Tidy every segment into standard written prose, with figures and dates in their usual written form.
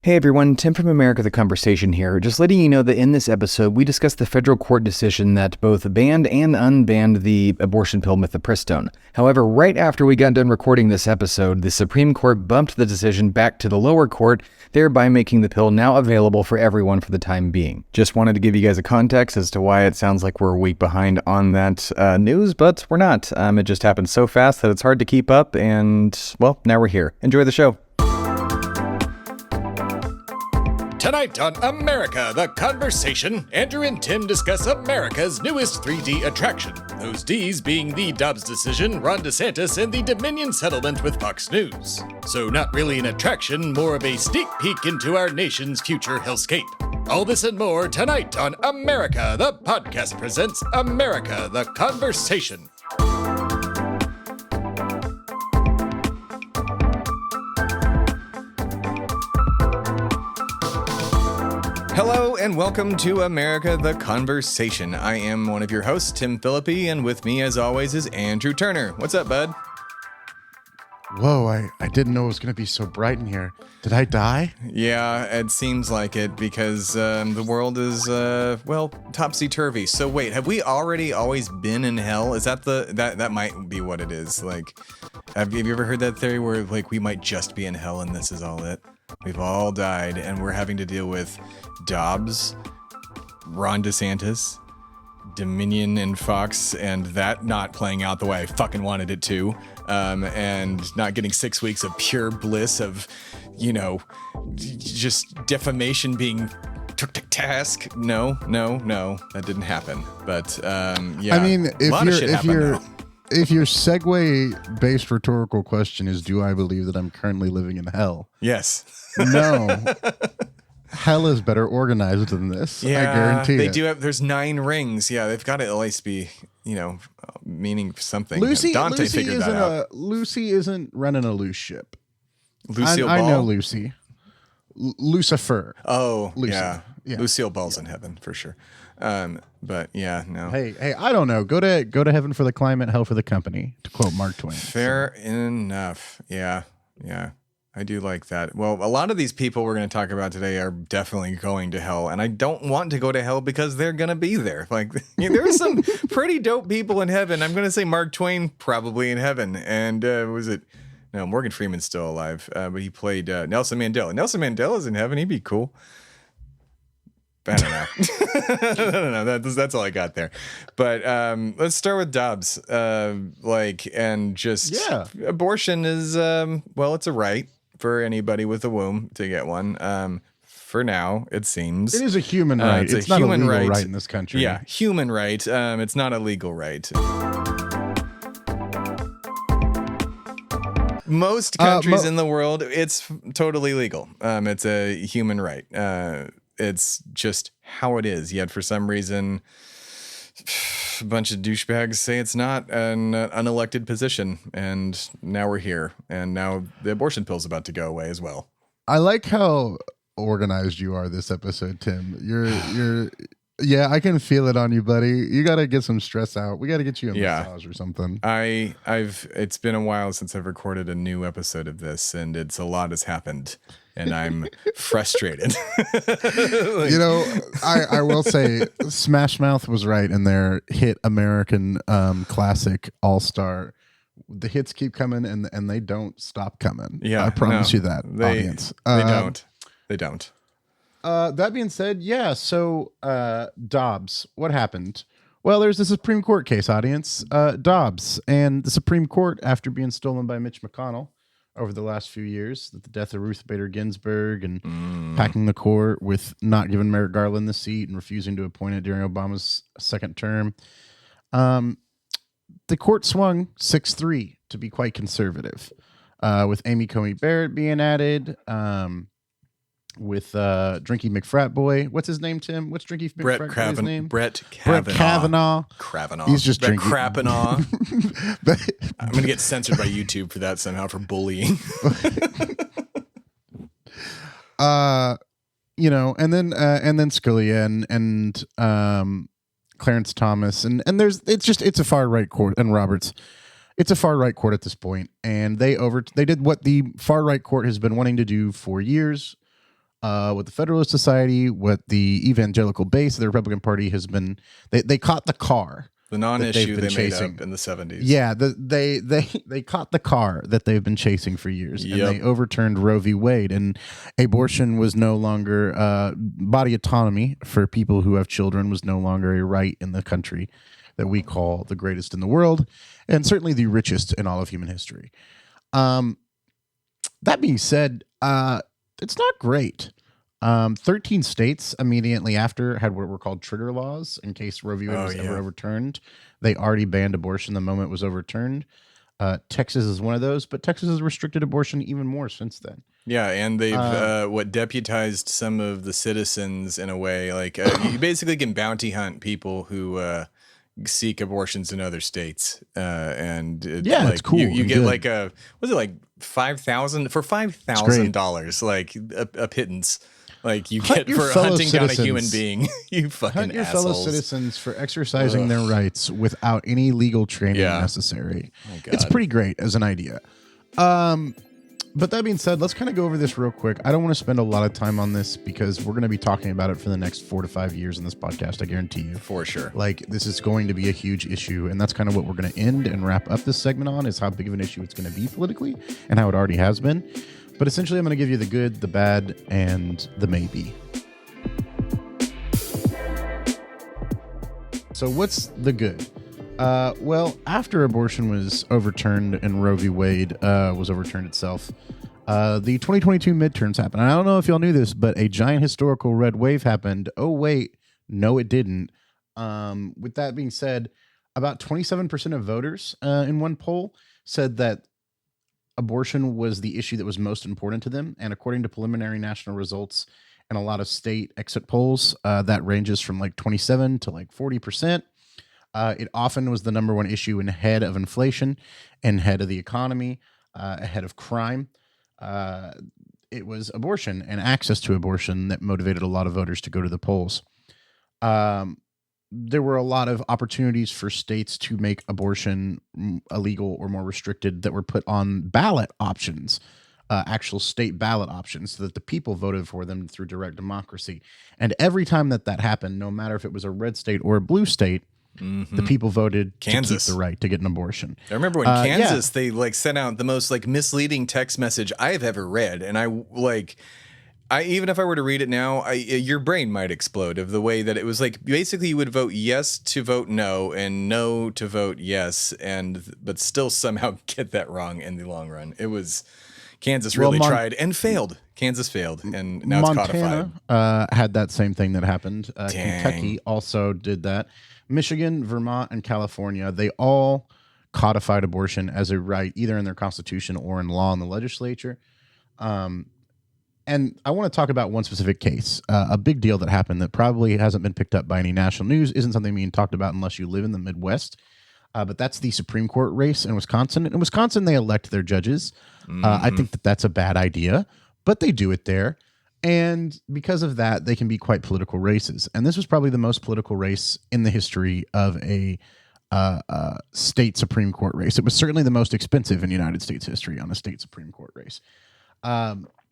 Hey everyone, Tim from America the Conversation here, just letting you know that in this episode we discuss the federal court decision that both banned and unbanned the abortion pill mifepristone. However, right after we got done recording this episode, the Supreme Court bumped the decision back to the lower court, thereby making the pill now available for everyone for the time being. Just wanted to give you guys a context as to why it sounds like we're a week behind on that news, but we're not. It just happened so fast that it's hard to keep up, and, well, now we're here. Enjoy the show. Tonight on America the Conversation, Andrew and Tim discuss America's newest 3D attraction. Those Ds being the Dobbs decision, Ron DeSantis, and the Dominion settlement with Fox News. So not really an attraction, more of a sneak peek into our nation's future hellscape. All this and more tonight on America the Podcast presents America the Conversation. Hello and welcome to America the Conversation. I am one of your hosts, Tim Philippi, and with me as always is Andrew Turner. What's up, bud? Whoa, I didn't know it was going to be so bright in here. Did I die? Yeah, it seems like it because the world is, topsy-turvy. So wait, have we already always been in hell? Is that that might be what it is. Like, have you ever heard that theory where like we might just be in hell and this is all it? We've all died and we're having to deal with Dobbs, Ron DeSantis, Dominion and Fox, and that not playing out the way I fucking wanted it to, and not getting 6 weeks of pure bliss of, just defamation being took to task. No, that didn't happen. But yeah, I mean, if your segue-based rhetorical question is, do I believe that I'm currently living in hell? Yes. No. Hell is better organized than this. Yeah, I guarantee they it. do have. There's 9 rings. Yeah, they've got to at least be, meaning something. Lucy figured that out. Lucy isn't running a loose ship. Lucille Ball. I know Lucy. Lucifer. Oh, Lucy. Yeah. Yeah. Lucille Ball's in heaven for sure. But yeah, no. Hey, I don't know. Go to heaven for the climate, hell for the company, to quote Mark Twain. Fair enough. Yeah. I do like that. Well, a lot of these people we're going to talk about today are definitely going to hell, and I don't want to go to hell because they're going to be there. Like, there are some pretty dope people in heaven. I'm going to say Mark Twain probably in heaven, and No, Morgan Freeman's still alive, but he played Nelson Mandela. Nelson Mandela's in heaven. He'd be cool. I don't know. I don't know. That's all I got there. But let's start with Dobbs. Abortion is, it's a right for anybody with a womb to get one. For now, it seems. It is a human right. It's not a legal right in this country. Yeah, human right. It's not a legal right. Most countries in the world, it's totally legal. It's a human right. It's just how it is. Yet for some reason, a bunch of douchebags say it's not an unelected position. And now we're here. And now the abortion pill's about to go away as well. I like how organized you are this episode, Tim. You're yeah, I can feel it on you, buddy. You got to get some stress out. We got to get you a massage or something. It's been a while since I've recorded a new episode of this, and a lot has happened, and I'm frustrated. I will say Smash Mouth was right in their hit American classic All-Star. The hits keep coming, and they don't stop coming. Yeah, I promise you that, audience. They don't. That being said, yeah, so Dobbs, what happened? Well, there's the Supreme Court case, audience. Dobbs and the Supreme Court, after being stolen by Mitch McConnell over the last few years, the death of Ruth Bader Ginsburg and packing the court with not giving Merrick Garland the seat and refusing to appoint it during Obama's second term. The court swung 6-3 to be quite conservative, with Amy Coney Barrett being added, with Drinky McFrat Boy. What's his name, Tim? What's Drinky McFrat Boy's name? Brett Kavanaugh. He's just Brett drinking. Kavanaugh. I'm going to get censored by YouTube for that somehow, for bullying. And then Scalia and Clarence Thomas and it's a far right court, and Roberts. It's a far right court at this point, and they did what the far right court has been wanting to do for years. what the Federalist Society, what the evangelical base of the Republican Party has been. They caught the car. The non-issue they made chasing up in the 70s. Yeah, they caught the car that they've been chasing for years, and they overturned Roe v. Wade, and abortion was no longer body autonomy for people who have children was no longer a right in the country that we call the greatest in the world, and certainly the richest in all of human history. That being said, it's not great. 13 states immediately after had what were called trigger laws in case Roe v. Wade was ever overturned. They already banned abortion the moment it was overturned. Texas is one of those, but Texas has restricted abortion even more since then. Yeah, and they've deputized some of the citizens in a way. Like you basically can bounty hunt people who seek abortions in other states, and it's cool. You get like was it like $5,000 like a pittance. Like you get for hunting down a human being. You fucking hunt your assholes. fellow citizens for exercising their rights without any legal training necessary. It's pretty great as an idea. But that being said, let's kind of go over this real quick. I don't want to spend a lot of time on this because we're going to be talking about it for the next 4 to 5 years in this podcast. I guarantee you. For sure. Like this is going to be a huge issue. And that's kind of what we're going to end and wrap up this segment on is how big of an issue it's going to be politically and how it already has been. But essentially, I'm going to give you the good, the bad, and the maybe. So what's the good? Well, after abortion was overturned and Roe v. Wade was overturned itself, the 2022 midterms happened. And I don't know if y'all knew this, but a giant historical red wave happened. Oh, wait. No, it didn't. With that being said, about 27% of voters in one poll said that abortion was the issue that was most important to them. And according to preliminary national results and a lot of state exit polls, that ranges from like 27 to like 40%. It often was the number one issue ahead of inflation and ahead of the economy, ahead of crime. It was abortion and access to abortion that motivated a lot of voters to go to the polls. There were a lot of opportunities for states to make abortion illegal or more restricted that were put on ballot options, actual state ballot options, so that the people voted for them through direct democracy. And every time that happened, no matter if it was a red state or a blue state, the people voted Kansas to keep the right to get an abortion. I remember when Kansas, they like sent out the most like misleading text message I've ever read. And I even if I were to read it now, your brain might explode of the way that it was like basically you would vote yes to vote no and no to vote yes, but still somehow get that wrong in the long run. It was Kansas really tried and failed. Kansas failed, and now it's codified. Montana had that same thing that happened. Kentucky also did that. Michigan, Vermont, and California, they all codified abortion as a right, either in their constitution or in law in the legislature. And I want to talk about one specific case, a big deal that happened that probably hasn't been picked up by any national news, isn't something being talked about unless you live in the Midwest. But that's the Supreme Court race in Wisconsin. In Wisconsin, they elect their judges. I think that's a bad idea, but they do it there. And because of that, they can be quite political races. And this was probably the most political race in the history of a state Supreme Court race. It was certainly the most expensive in United States history on a state Supreme Court race.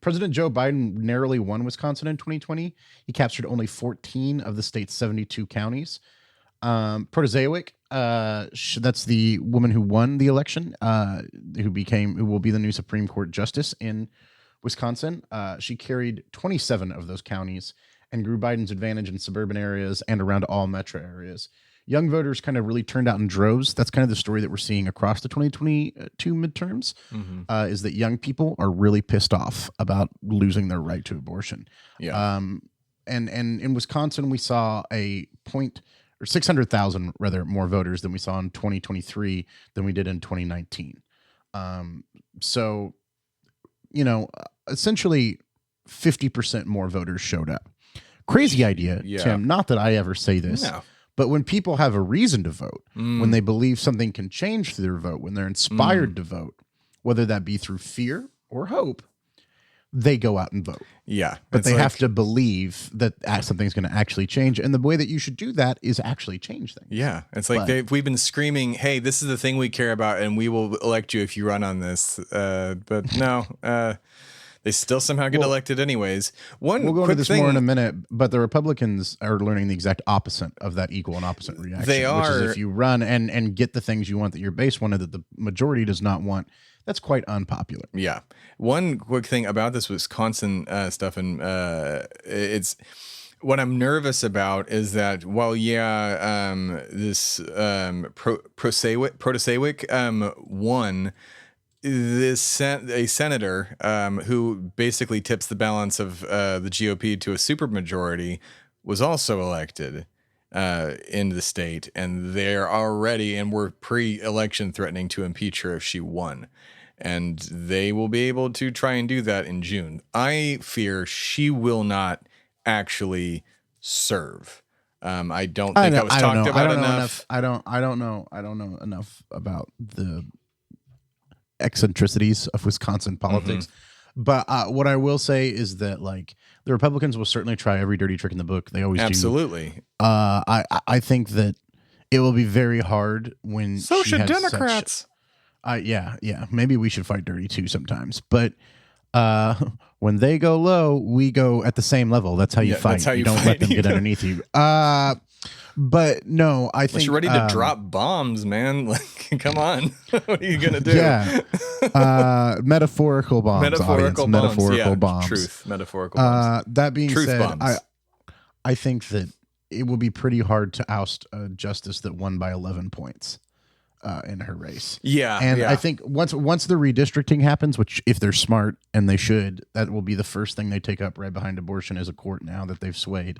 President Joe Biden narrowly won Wisconsin in 2020. He captured only 14 of the state's 72 counties. Protasewick, that's the woman who won the election, who will be the new Supreme Court justice in Wisconsin. She carried 27 of those counties and grew Biden's advantage in suburban areas and around all metro areas. Young voters kind of really turned out in droves. That's kind of the story that we're seeing across the 2022 midterms, is that young people are really pissed off about losing their right to abortion. Yeah. And in Wisconsin, we saw 600,000 rather more voters than we saw in 2023 than we did in 2019. So, essentially 50% more voters showed up. Crazy idea, Tim. Not that I ever say this. No. But when people have a reason to vote, when they believe something can change through their vote, when they're inspired to vote, whether that be through fear or hope, they go out and vote. Yeah. But they have to believe that something's going to actually change. And the way that you should do that is actually change things. Yeah. It's like we've been screaming, hey, this is the thing we care about, and we will elect you if you run on this. But no, They still somehow get elected anyways. We'll go into quick this thing, more in a minute, but the Republicans are learning the exact opposite of that equal and opposite reaction. They which is are. if you run and get the things you want that your base wanted that the majority does not want, that's quite unpopular. Yeah. One quick thing about this Wisconsin stuff, and it's what I'm nervous about is that while this Protasewicz won. A senator who basically tips the balance of the GOP to a supermajority was also elected in the state, and they're already and were pre-election threatening to impeach her if she won, and they will be able to try and do that in June. I fear she will not actually serve. I don't think that was talked about enough. I don't know enough about the eccentricities of Wisconsin politics. But what I will say is that like the Republicans will certainly try every dirty trick in the book. They always do. Absolutely. I think that it will be very hard when so she should has Democrats. Yeah. Maybe we should fight dirty too sometimes. But when they go low, we go at the same level. That's how you fight. That's how you don't fight. let them get underneath you. But no, I think you're ready to drop bombs, man. Like, come on. What are you gonna do? Yeah, metaphorical bombs. Metaphorical bombs. Truth. Metaphorical bombs. That being Truth said, bombs. I think that it will be pretty hard to oust a justice that won by 11 points in her race. Yeah, and I think once the redistricting happens, which if they're smart and they should, that will be the first thing they take up right behind abortion as a court now that they've swayed.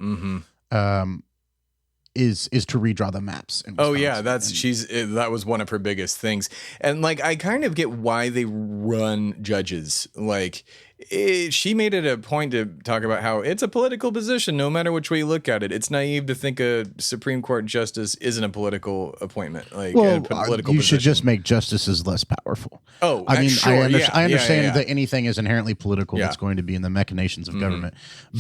Is to redraw the maps. Oh yeah, that was one of her biggest things, and like I kind of get why they run judges. Like she made it a point to talk about how it's a political position, no matter which way you look at it. It's naive to think a Supreme Court justice isn't a political appointment. Like, a political you position. should just make justices less powerful. Oh, I mean, sure, I understand that anything is inherently political. Yeah. That's going to be in the machinations of government.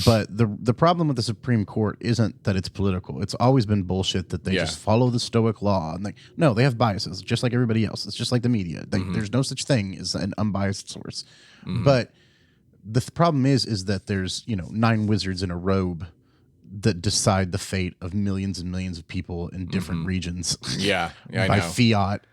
But the problem with the Supreme Court isn't that it's political. It's always been bullshit that they just follow the Stoic law. And no, they have biases, just like everybody else. It's just like the media. There's no such thing as an unbiased source. But the problem is that there's 9 wizards in a robe that decide the fate of millions and millions of people in different regions. I by know. fiat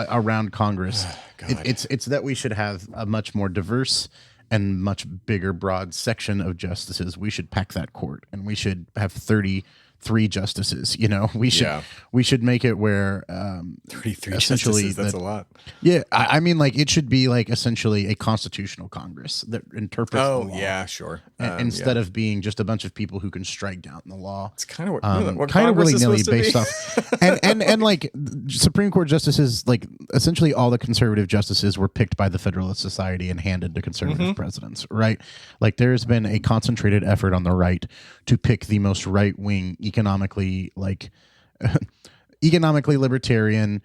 around Congress. It's that we should have a much more diverse and much bigger, broad section of justices. We should pack that court, and we should have 33 justices. We should make it where 33 essentially justices, that's a lot. Yeah, I mean, like it should be like essentially a constitutional Congress that interprets the law. Yeah, sure. Instead of being just a bunch of people who can strike down the law. It's kind of what kind of Congress is willy-nilly supposed to based be. off and like Supreme Court justices, like essentially all the conservative justices were picked by the Federalist Society and handed to conservative presidents, right? Like there's been a concentrated effort on the right to pick the most right-wing, economically libertarian,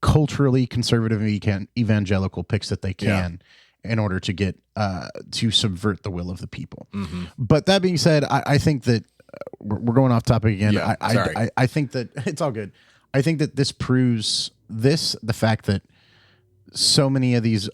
culturally conservative evangelical picks that they can in order to get to subvert the will of the people. But that being said, I think that we're going off topic again. I think that it's all good. I think that this proves the fact that so many of these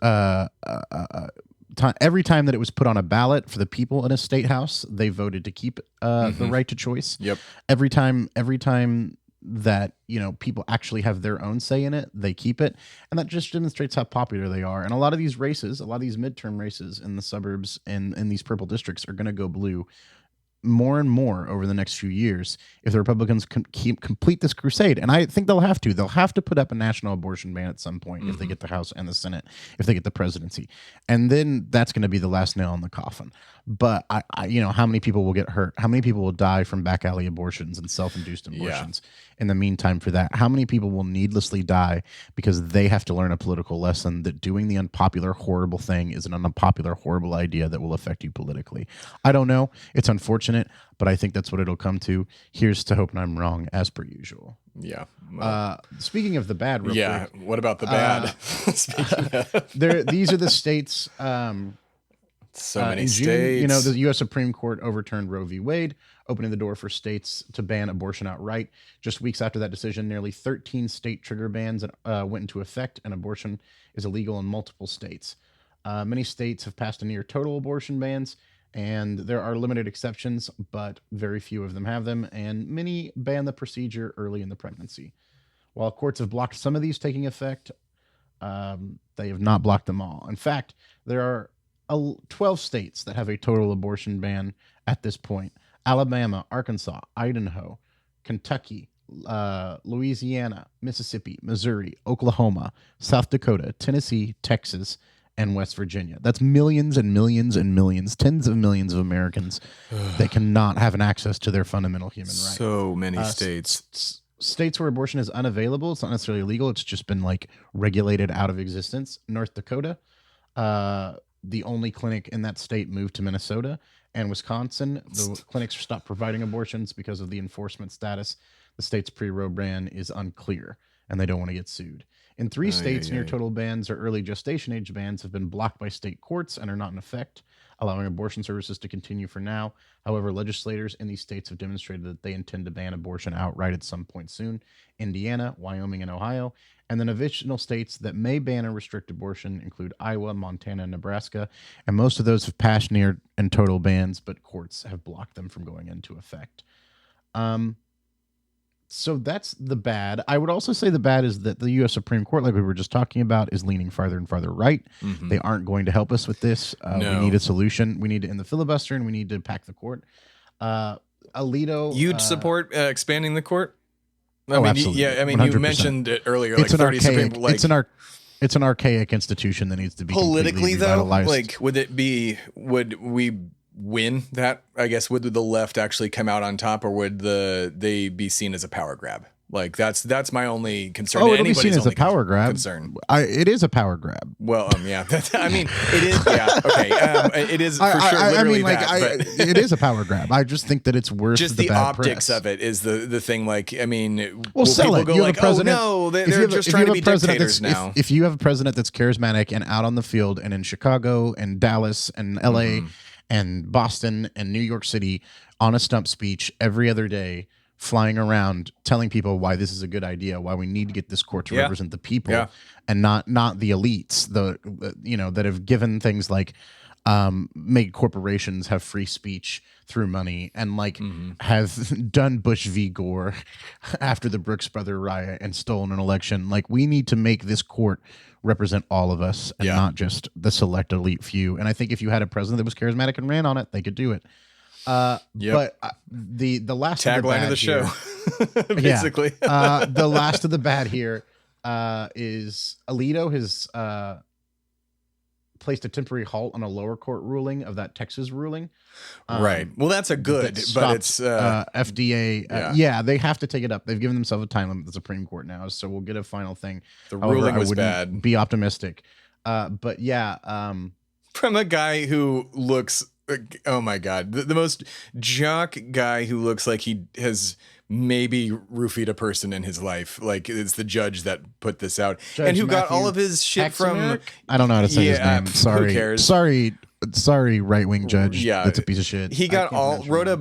every time that it was put on a ballot for the people in a state house, they voted to keep the right to choice. Yep. Every time that people actually have their own say in it, they keep it, and that just demonstrates how popular they are. And a lot of these midterm races in the suburbs and in these purple districts are going to go blue more and more over the next few years if the Republicans complete this crusade. And I think they'll have to put up a national abortion ban at some point if they get the House and the Senate, if they get the presidency, and then that's going to be the last nail in the coffin. But I how many people will get hurt? How many people will die from back alley abortions and self-induced abortions in the meantime for that? How many people will needlessly die because they have to learn a political lesson that doing the unpopular, horrible thing is an unpopular, horrible idea that will affect you politically? I don't know. It's unfortunate, but I think that's what it'll come to. Here's to hoping I'm wrong, as per usual. Yeah. Speaking of the bad, real quick, what about the bad? These are the states. So many in states. June, the U.S. Supreme Court overturned Roe v. Wade, opening the door for states to ban abortion outright. Just weeks after that decision, nearly 13 state trigger bans went into effect, and abortion is illegal in multiple states. Many states have passed a near total abortion bans, and there are limited exceptions, but very few of them have them, and many ban the procedure early in the pregnancy. While courts have blocked some of these taking effect, they have not blocked them all. In fact, there are 12 states that have a total abortion ban at this point: Alabama, Arkansas, Idaho, Kentucky, Louisiana, Mississippi, Missouri, Oklahoma, South Dakota, Tennessee, Texas, and West Virginia. That's millions and millions and millions, tens of millions of Americans that cannot have an access to their fundamental human right. So many states. States where abortion is unavailable, it's not necessarily illegal, it's just been like regulated out of existence. North Dakota, the only clinic in that state moved to Minnesota, and Wisconsin, the clinics stopped providing abortions because of the enforcement status. The state's pre-Roe ban is unclear, and they don't want to get sued. In 3 states, near total bans or early gestation age bans have been blocked by state courts and are not in effect, allowing abortion services to continue for now. However, legislators in these states have demonstrated that they intend to ban abortion outright at some point soon. Indiana, Wyoming, and Ohio. And then additional states that may ban or restrict abortion include Iowa, Montana, and Nebraska. And most of those have passed near and total bans, but courts have blocked them from going into effect. So that's the bad. I would also say the bad is that the U.S. Supreme Court, like we were just talking about, is leaning farther and farther right. Mm-hmm. They aren't going to help us with this. No. We need a solution. We need to end the filibuster, and we need to pack the court. Alito, you'd support expanding the court? Absolutely. Yeah, I mean, 100%. You mentioned it earlier. It's like 30 Supreme. Like, it's an archaic institution that needs to be politically though. Revitalized. Like, would we win that? I guess would the left actually come out on top, or would they be seen as a power grab? Like that's my only concern. Oh, it'll be seen as a power grab. Concern. It is a power grab. Well, yeah. I mean, it is. Yeah. Okay. It is for sure. Literally it is a power grab. I just think that it's worth just the optics of it is the thing. Like, I mean, well, sell it. Go you like, have a president, oh no, they're just trying to be dictators now. If you have a president that's charismatic and out on the field and in Chicago and Dallas and L.A. and Boston and New York City on a stump speech every other day, flying around telling people why this is a good idea, why we need to get this court to represent the people and not the elites, that have given things like made corporations have free speech through money and have done Bush v. Gore after the Brooks Brother riot and stolen an election. Like, we need to make this court represent all of us and not just the select elite few. And I think if you had a president that was charismatic and ran on it, they could do it. But the last tagline of the show, basically, the last of the bad here is Alito has placed a temporary halt on a lower court ruling of that Texas ruling. Right. Well, that's a good, but it's FDA. They have to take it up. They've given themselves a time limit. The Supreme Court now, so we'll get a final thing. The ruling was bad. Be optimistic, but from a guy who looks. Oh my God. The most jock guy who looks like he has maybe roofied a person in his life. Like, it's the judge that put this out. Judge and who Matthew got all of his shit from... I don't know how to say his name. Sorry. Who cares? Sorry, right-wing judge. Yeah. That's a piece of shit. He wrote a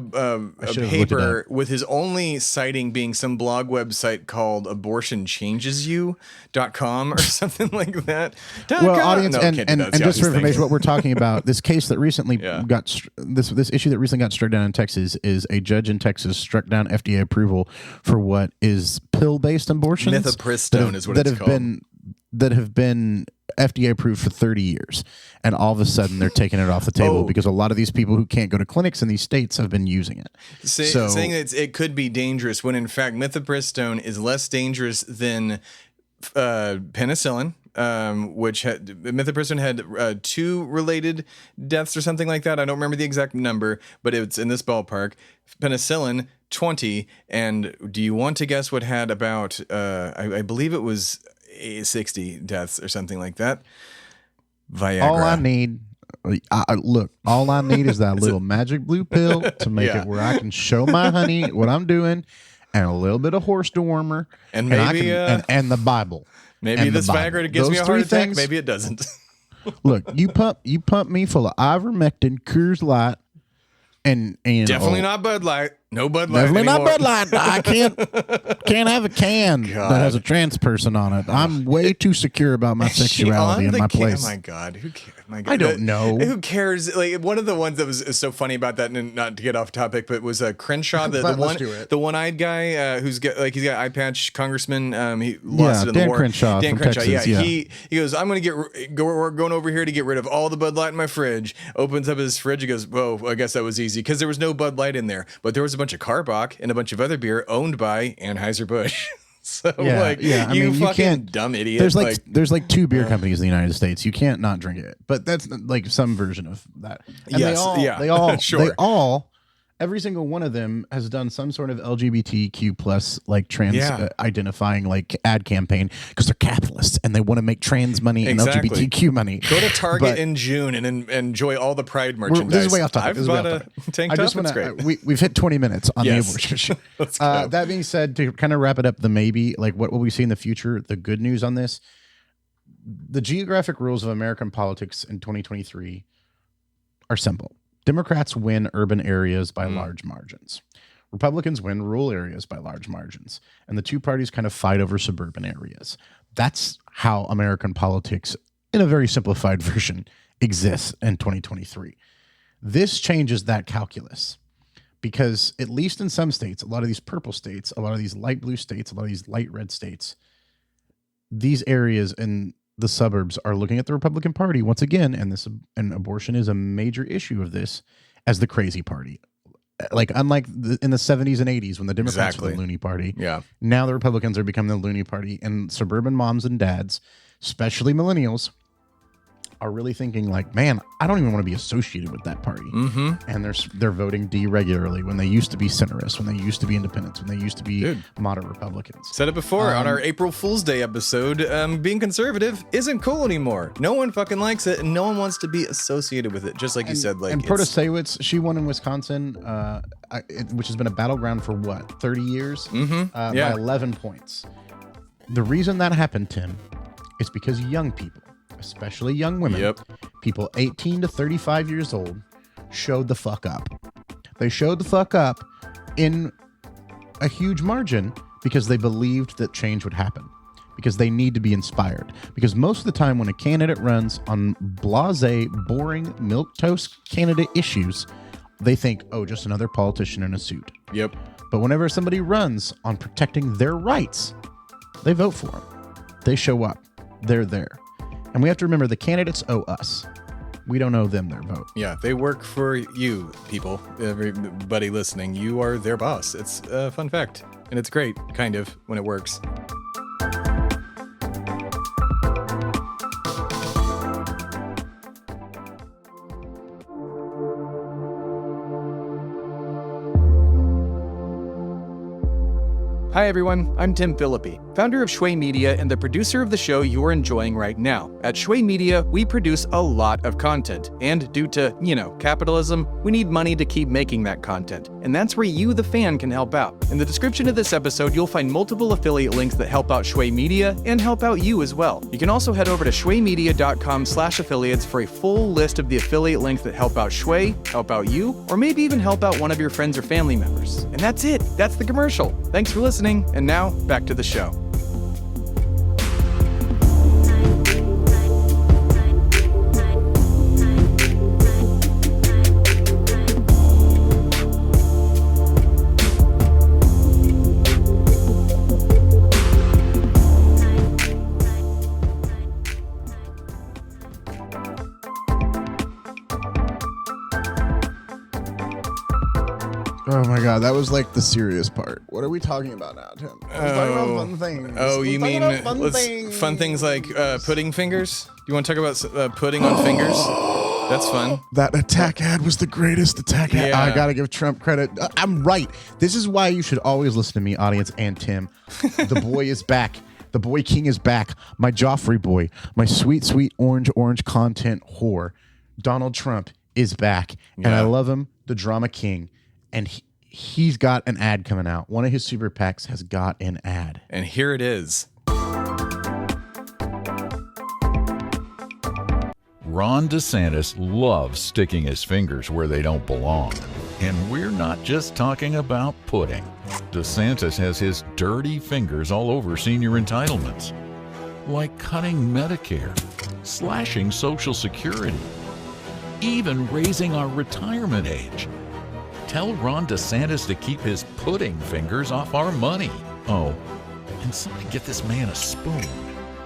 paper with his only citing being some blog website called abortionchangesyou.com or something like that. Well, audience, and just for information, what we're talking about, this case that recently got, this issue that recently got struck down in Texas is a judge in Texas struck down FDA approval for what is pill-based abortions. Mifepristone is what it's called. That have been FDA approved for 30 years. And all of a sudden they're taking it off the table because a lot of these people who can't go to clinics in these states have been using it. Saying that it could be dangerous when in fact mifepristone is less dangerous than penicillin. Which mifepristone had 2 related deaths or something like that. I don't remember the exact number, but it's in this ballpark. Penicillin, 20. And do you want to guess what had about, I believe it was 60 deaths or something like that? Viagra. All I need, all I need is that little magic blue pill to make it where I can show my honey what I'm doing, and a little bit of horse dewormer, and maybe and the Bible. Maybe this Viagra gives me a heart attack. Maybe it doesn't. Look, you pump me full of ivermectin, Coors Light, and definitely not Bud Light. No Bud Light Definitely not anymore. Bud Light. I can't have a can God. that has a trans person on it. I'm way too secure about my Is she sexuality on in my the place. Oh my God, who cares? My God. I don't know. Who cares? Like one of the ones that was so funny about that, and not to get off topic, but was Crenshaw, the one-eyed guy who's got he's got eye patch congressman. He lost it in the war. Crenshaw Dan from Crenshaw. Texas, Yeah, he goes, I'm gonna we're going over here to get rid of all the Bud Light in my fridge. Opens up his fridge and goes, whoa, I guess that was easy because there was no Bud Light in there, but there was a bunch of Karbach and a bunch of other beer owned by Anheuser-Busch. So I mean, you fucking dumb idiot. There's like two beer companies in the United States. You can't not drink it, but that's like some version of that. And they all sure. Every single one of them has done some sort of LGBTQ plus like trans identifying like ad campaign because they're capitalists and they want to make trans money and LGBTQ money. Go to Target in June and enjoy all the Pride merchandise. This is way off topic. I've bought a tank top. It's great. We've hit 20 minutes on the abortion. Let's go. That being said, to kind of wrap it up, what will we see in the future? The good news on this, the geographic rules of American politics in 2023 are simple. Democrats win urban areas by large margins. Republicans win rural areas by large margins. And the two parties kind of fight over suburban areas. That's how American politics, in a very simplified version, exists in 2023. This changes that calculus because, at least in some states, a lot of these purple states, a lot of these light blue states, a lot of these light red states, these areas in the suburbs are looking at the Republican Party once again, and abortion is a major issue of this, as the crazy party. Like unlike in the 70s and 80s when the Democrats were the loony party, now the Republicans are becoming the loony party, and suburban moms and dads, especially millennials, are really thinking like, man, I don't even want to be associated with that party. And they're voting D regularly when they used to be centrists, when they used to be independents, when they used to be moderate Republicans. Said it before on our April Fool's Day episode, being conservative isn't cool anymore. No one fucking likes it, and no one wants to be associated with it, just like you said. Like, and Protasewicz, she won in Wisconsin, which has been a battleground for what, 30 years? By 11 points. The reason that happened, Tim, is because young people, especially young women, people 18 to 35 years old, showed the fuck up. They showed the fuck up in a huge margin because they believed that change would happen, because they need to be inspired. Because most of the time when a candidate runs on blasé, boring, milquetoast candidate issues, they think, oh, just another politician in a suit. But whenever somebody runs on protecting their rights, they vote for them. They show up. They're there. And we have to remember the candidates owe us. We don't owe them their vote. Yeah, they work for you, people. Everybody listening, you are their boss. It's a fun fact. And it's great, kind of, when it works. Hi everyone, I'm Tim Philippi, founder of Shui Media and the producer of the show you're enjoying right now. At Shui Media, we produce a lot of content, and due to, capitalism, we need money to keep making that content. And that's where you, the fan, can help out. In the description of this episode, you'll find multiple affiliate links that help out Shui Media and help out you as well. You can also head over to shuimedia.com/affiliates for a full list of the affiliate links that help out Shui, help out you, or maybe even help out one of your friends or family members. And that's it. That's the commercial. Thanks for listening. And now, back to the show. Oh my God, that was like the serious part. What are we talking about now, Tim? We're talking about fun things. Oh, you mean fun things like pudding fingers? You want to talk about pudding on fingers? That's fun. That attack ad was the greatest attack ad. I gotta give Trump credit. I'm right. This is why you should always listen to me, audience, and Tim. The boy is back. The boy king is back. My Joffrey boy. My sweet, sweet orange content whore. Donald Trump is back. And I love him. The drama king. And he's got an ad coming out. One of his super PACs has got an ad. And here it is. Ron DeSantis loves sticking his fingers where they don't belong. And we're not just talking about pudding. DeSantis has his dirty fingers all over senior entitlements, like cutting Medicare, slashing Social Security, even raising our retirement age. Tell Ron DeSantis to keep his pudding fingers off our money. Oh, and somebody get this man a spoon.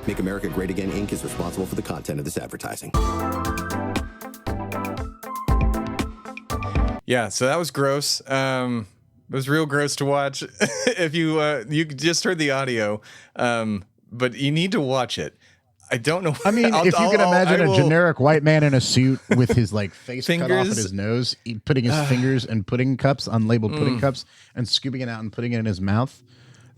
Make America Great Again, Inc. is responsible for the content of this advertising. Yeah, so that was gross. It was real gross to watch. If you just heard the audio, but you need to watch it. I don't know. I mean, if you can imagine a generic white man in a suit with his like face cut off at Fingers. his nose, putting his fingers in pudding cups, unlabeled pudding cups, and scooping it out and putting it in his mouth,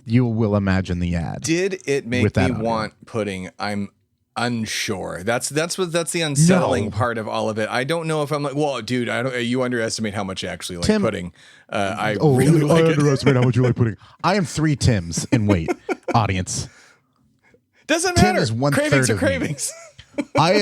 you will imagine the ad. Did it make with me that audio. want pudding? I'm unsure. That's the unsettling part of all of it. I don't know if I'm like, well, dude, you underestimate how much I actually like Tim- pudding. I really like it. underestimate how much you like pudding. I am 3 Tims in weight, audience. Doesn't Tim matter. is 1/3 Cravings are of me. cravings. I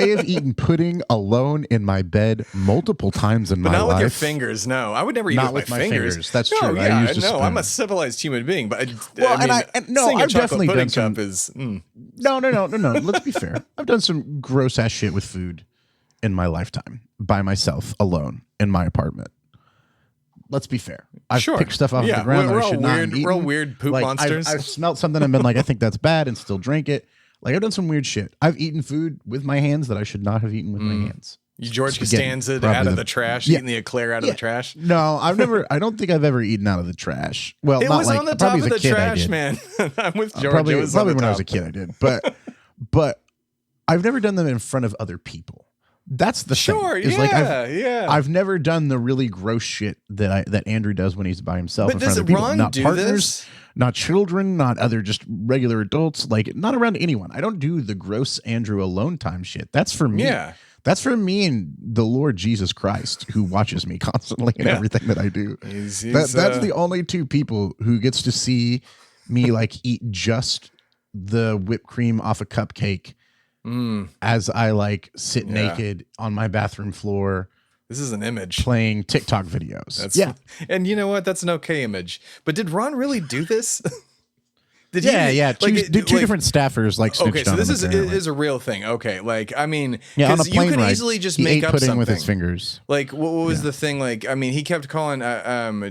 have eaten pudding alone in my bed multiple times in But my not life. with your fingers. No, I would never eat Not with my fingers. That's no, true. Yeah, I used a no, I'm spoon. a civilized human being. But Well, I mean, no, seeing a I've chocolate definitely pudding done some- cup is. No. Let's be fair. I've done some gross ass shit with food in my lifetime by myself, alone in my apartment. Let's be fair. I've Sure. picked stuff off Yeah, the ground we're that I all should not weird- have eaten. we're all weird poop monsters. I've smelled something and been like, I think that's bad, and still drink it. Like I've done some weird shit. I've eaten food with my hands that I should not have eaten with my hands. You George Spaghetti, Costanza probably out of the- the trash, Yeah. eating the eclair out of the trash. No, I don't think I've ever eaten out of the trash. Well, It not was like, on the top probably of as a the kid I trash, did. man. I'm with George. Probably, it was on probably the when I was top. a kid I did. But I've never done them in front of other people. That's the Sure, thing. Is yeah, like yeah. I've never done the really gross shit that Andrew does when he's by himself But in front does of other people. Ron Not do partners, this? not children, not other just regular adults. Like not around anyone. I don't do the gross Andrew alone time shit. That's for me. Yeah. That's for me and the Lord Jesus Christ, who watches me constantly in Yeah. everything that I do. He's, That's the only 2 people who gets to see me like eat just the whipped cream off a cupcake as I like sit naked on my bathroom floor This is an image. playing TikTok videos. That's And you know what? That's an okay image. But did Ron really do this? Did Yeah. Two like, different staffers like snitched Okay, so on this him, apparently. is a real thing. Okay, like I mean, Yeah, on a 'cause you plane can ride, easily just he make ate up pudding something with his fingers. Like what was the thing? Like I mean, he kept calling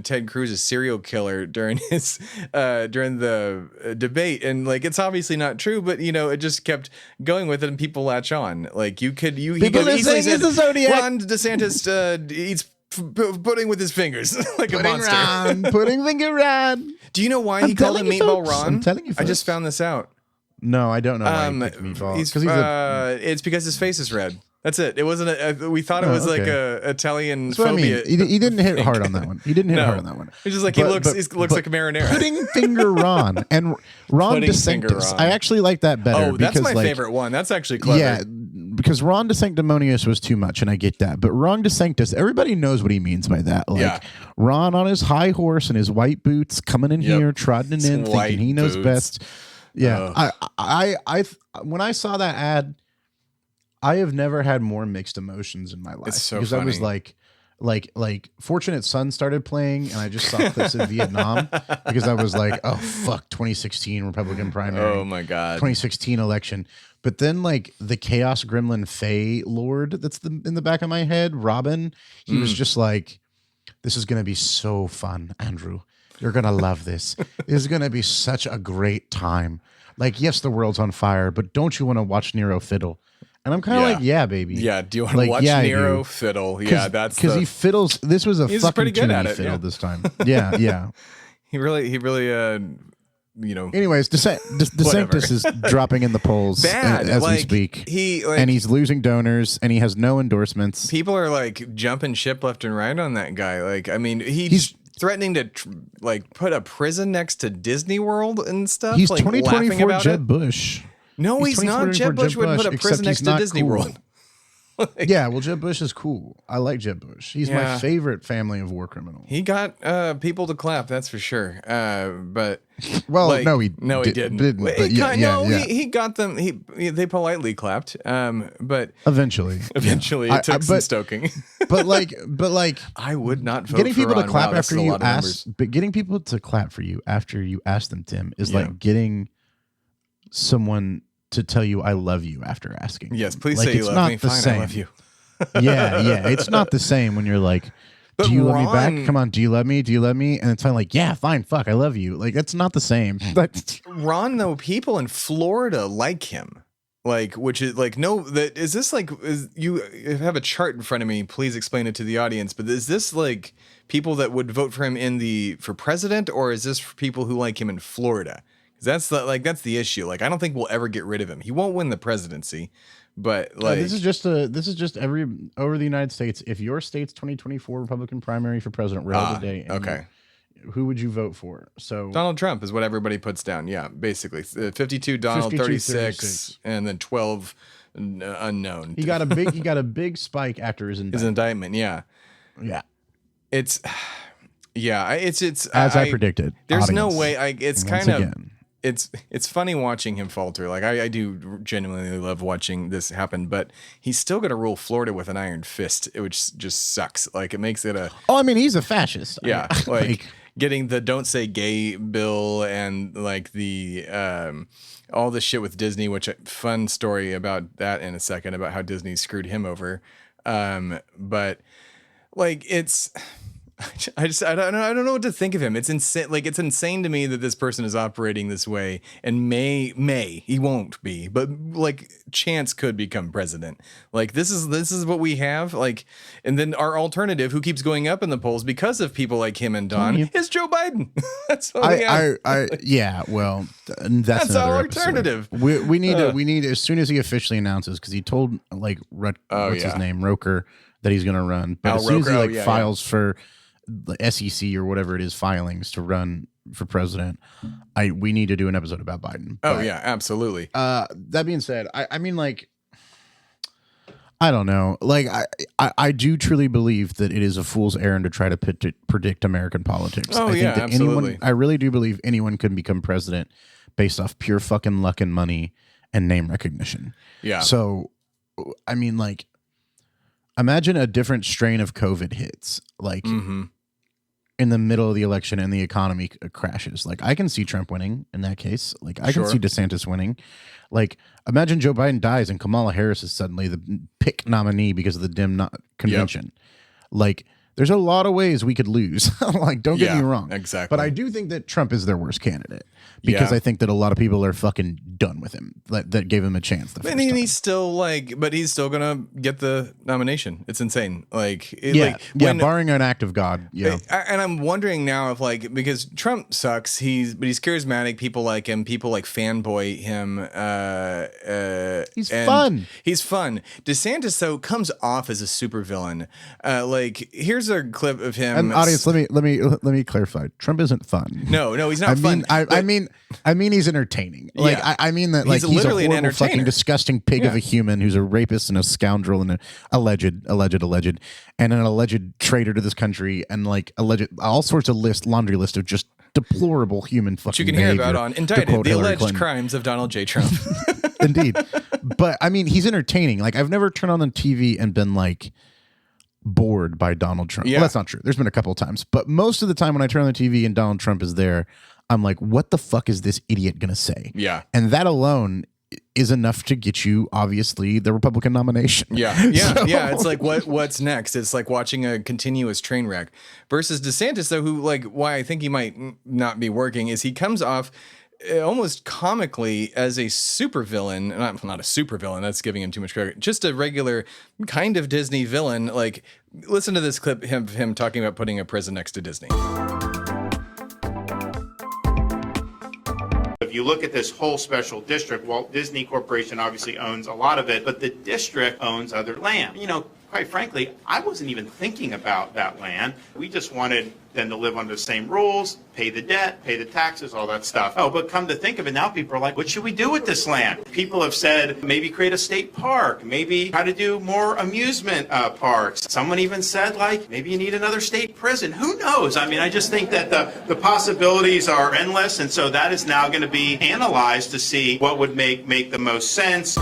Ted Cruz a serial killer during his during the debate, and like it's obviously not true, but you know it just kept going with it, and people latch on. Like he could People are easily saying said, he's a Zodiac. Ron DeSantis eats pudding with his fingers like a Pudding monster. Ron, pudding finger Ron. Do you know why I'm he called him telling you, Meatball folks. Ron? I'm telling you, I just folks. found this out. No, I don't know why he picked meatball. He's, 'Cause he's a it's because his face is red. That's it. It wasn't. We thought it Oh, was like okay. a Italian That's what I mean. phobia. He didn't hit hard on that one. He didn't hit No. hard on that one. It's just like But- he looks but like a marinara. Pudding finger Ron and Ron Pudding finger DeSantis. Ron. I actually like that better. Oh, that's because, my like, favorite one. That's actually clever. Yeah, because Ron DeSanctimonious was too much, and I get that. But Ron DeSanctus, everybody knows what he means by that. Like Yeah. Ron on his high horse and his white boots, coming in Yep. here, trotting in, His thinking white he knows boots. best. Yeah, I when I saw that ad, I have never had more mixed emotions in my life. It's so because I was funny. like Fortunate Son started playing, and I just saw clips of Vietnam because I was like, oh fuck, 2016 Republican primary. Oh my god. 2016 election. But then like the Chaos Gremlin Fae Lord that's in the back of my head, Robin, he was just like, this is going to be so fun, Andrew. You're going to love this. This is going to be such a great time. Like, yes, the world's on fire, but don't you want to watch Nero fiddle? And I'm kind of Yeah. like, yeah, baby. Yeah. Do you want to Like, watch yeah, I Nero do. fiddle? Yeah, that's because the, he fiddles. This was a He's fucking pretty good tune at he it, fiddled yeah. this time. Yeah, yeah. he really you know, Anyways, DeSantis is dropping in the polls bad as like, we speak. He like, And he's losing donors, and he has no endorsements. people are like jumping ship left and right on that guy. Like, I mean, he's threatening to like put a prison next to Disney World and stuff. He's like, laughing 2024 about Jeb it. Bush. No, he's not. 2024 Jeb Bush wouldn't put a except prison he's next to not Disney cool. World. Like, Yeah, well, Jeb Bush is cool. I like Jeb Bush. He's my Yeah. favorite family of war criminals. he got people to clap, that's for sure. But Well, like, no, he didn't. But yeah. He got them. They politely clapped. But Eventually, it took some stoking. but like, I would not vote getting for people to Ron. clap Wow, that's after a you lot of ask, numbers. but getting people to clap for you after you ask them, Tim, is Yeah. like getting someone to tell you I love you after asking. Yes, please Like, say you it's love not me. the Fine, same. I love you. yeah. It's not the same when you're like, But do you love me back? Ron- Come on, do you love me? Do you love me? And it's like, yeah, fine, fuck, I love you. Like, that's not the same. That's Ron, though, people in Florida like him. Like, which is like, no, that is this like, is you have a chart in front of me, please explain it to the audience, but is this like people that would vote for him for president, or is this for people who like him in Florida? Because that's the issue. Like, I don't think we'll ever get rid of him. He won't win the presidency, but like, this is just every over the United States. If your state's 2024 Republican primary for president were held today, and okay. who would you vote for? So Donald Trump is what everybody puts down. Yeah, basically 52 Donald, 52, 36, 36. and then 12 unknown. he got a big spike after his His indictment. indictment. Yeah, Yeah, it's it's as I predicted. There's no audience. way. It's Once kind of again. it's funny watching him falter. Like I do genuinely love watching this happen, but he's still going to rule Florida with an iron fist, which just sucks. Like it makes it a Oh, I mean, he's a fascist. yeah, like getting the "Don't Say Gay" bill and like the all the shit with Disney. Which fun story about that in a second about how Disney screwed him over. But like it's. I don't know what to think of him. It's insane. Like it's insane to me that this person is operating this way, and he won't be, but like chance could become president. Like this is what we have. Like, and then our alternative, who keeps going up in the polls because of people like him and Don, is Joe Biden. That's what we have. Yeah. Well, that's That's our another episode. alternative. We need as soon as he officially announces, because he told like what's his name, Roker, that he's going to run, but Al as soon as Roker, he files for the SEC or whatever it is filings to run for president, we need to do an episode about Biden. Oh But, yeah, absolutely. that being said, I mean, like, I don't know. Like, I do truly believe that it is a fool's errand to try to predict American politics. Oh, I think yeah, that absolutely. I really do believe anyone can become president based off pure fucking luck and money and name recognition. Yeah. So, I mean, like, imagine a different strain of COVID hits, like in the middle of the election and the economy crashes. Like, I can see Trump winning in that case. Like, I can see DeSantis winning. Like, imagine Joe Biden dies and Kamala Harris is suddenly the pick nominee because of the Dem convention. Like, there's a lot of ways we could lose. Like, don't get me wrong. Exactly. But I do think that Trump is their worst candidate because Yeah. I think that a lot of people are fucking done with him that gave him a chance. The first And time. he's still like, but he's still gonna get the nomination. It's insane. Like, Barring an act of God. Yeah. And I'm wondering now if like, because Trump sucks, but he's charismatic. People like him. People like fanboy him. He's and fun. He's fun. DeSantis though comes off as a supervillain. Like, here's a clip of him. And audience, let me clarify. Trump isn't fun. No, he's not fun. I mean, he's entertaining. Like, Yeah. I mean that. Like, he's literally a an horrible, fucking entertainer. disgusting pig of a human who's a rapist and a scoundrel and an alleged, and an alleged traitor to this country, and like alleged all sorts of laundry list of just deplorable human fucking. Which you can hear about behavior, on to Indicted: quote The Hillary Alleged Clinton. Crimes of Donald J. Trump. Indeed. But I mean, he's entertaining. Like, I've never turned on the TV and been like bored by Donald Trump. Yeah. Well, that's not true. There's been a couple of times, but most of the time when I turn on the TV and Donald Trump is there, I'm like, what the fuck is this idiot gonna say? Yeah. And that alone is enough to get you, obviously, the Republican nomination. Yeah. It's like what's next? It's like watching a continuous train wreck. Versus DeSantis, though, who like why I think he might not be working is he comes off almost comically as a supervillain. Not a supervillain, that's giving him too much credit. Just a regular kind of Disney villain. Like, listen to this clip of him talking about putting a prison next to Disney. If you look at this whole special district, Walt Disney Corporation obviously owns a lot of it, but the district owns other land. You know, quite frankly, I wasn't even thinking about that land. We just wanted them to live under the same rules, pay the debt, pay the taxes, all that stuff. Oh, but come to think of it, now people are like, what should we do with this land? People have said maybe create a state park, maybe try to do more amusement parks. Someone even said, like, maybe you need another state prison. Who knows? I mean, I just think that the possibilities are endless, and so that is now going to be analyzed to see what would make the most sense.